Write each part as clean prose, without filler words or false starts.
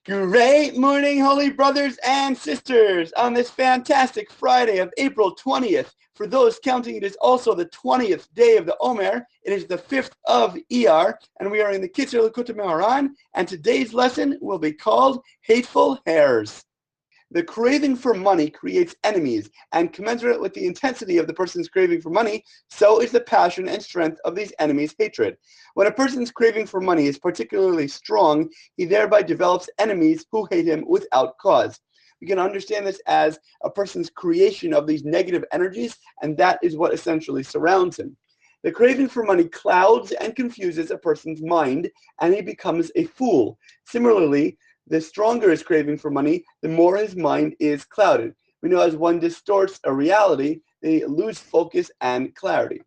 Great morning, holy brothers and sisters, on this fantastic Friday of April 20th. For those counting, it is also the 20th day of the Omer. It is the 5th of Iyar, and we are in the Kitzur Likutei Moharan, and today's lesson will be called Hateful Hairs. The craving for money creates enemies, and commensurate with the intensity of the person's craving for money, so is the passion and strength of these enemies' hatred. When a person's craving for money is particularly strong, he thereby develops enemies who hate him without cause. We can understand this as a person's creation of these negative energies, and that is what essentially surrounds him. The craving for money clouds and confuses a person's mind, and he becomes a fool. Similarly, the stronger his craving for money, the more his mind is clouded. We know as one distorts a reality, they lose focus and clarity.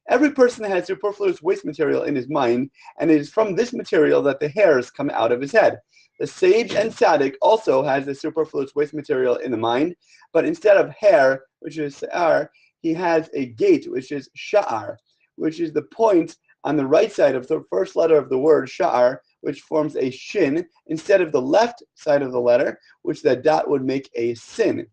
Every person has superfluous waste material in his mind, and it is from this material that the hairs come out of his head. The sage and tzaddik also has the superfluous waste material in the mind, but instead of hair, which is se'ar, he has a gate, which is sha'ar, which is the point on the right side of the first letter of the word sha'ar, which forms a shin, instead of the left side of the letter, which that dot would make a sin.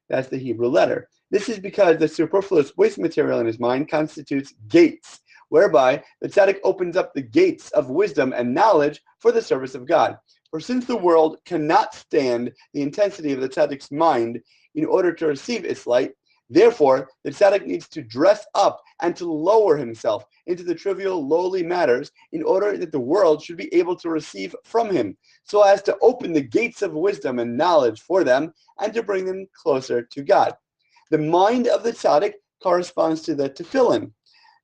That's the Hebrew letter. This is because the superfluous waste material in his mind constitutes gates, whereby the tzaddik opens up the gates of wisdom and knowledge for the service of God. For since the world cannot stand the intensity of the tzaddik's mind in order to receive its light, therefore, the tzaddik needs to dress up and to lower himself into the trivial, lowly matters in order that the world should be able to receive from him, so as to open the gates of wisdom and knowledge for them and to bring them closer to God. The mind of the tzaddik corresponds to the tefillin.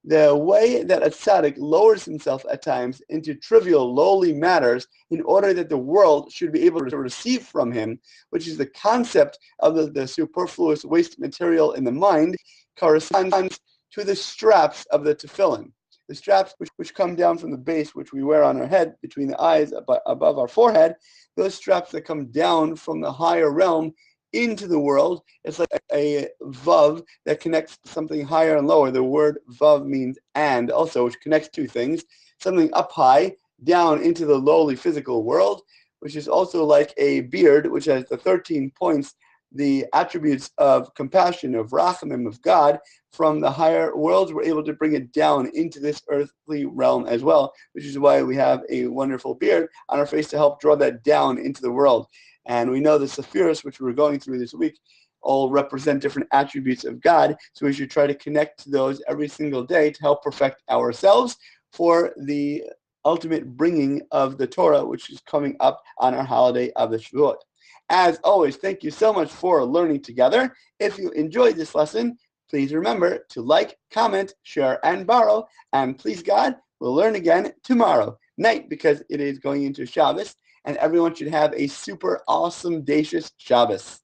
The way that a tzaddik lowers himself at times into trivial, lowly matters in order that the world should be able to receive from him, which is the concept of the superfluous waste material in the mind, corresponds to the straps of the tefillin. The straps which come down from the base, which we wear on our head, between the eyes, above our forehead, those straps that come down from the higher realm into the world. It's like a vav that connects something higher and lower. The word vav means and also, which connects two things, something up high, down into the lowly physical world, which is also like a beard, which has the 13 points, the attributes of compassion, of rachamim, of God, from the higher worlds. We're able to bring it down into this earthly realm as well, which is why we have a wonderful beard on our face to help draw that down into the world. And we know the Sephiros, which we're going through this week, all represent different attributes of God. So we should try to connect to those every single day to help perfect ourselves for the ultimate bringing of the Torah, which is coming up on our holiday of the Shavuot. As always, thank you so much for learning together. If you enjoyed this lesson, please remember to like, comment, share, and borrow. And please God, we'll learn again tomorrow night because it is going into Shabbos. And everyone should have a super awesome, dacious Shabbos.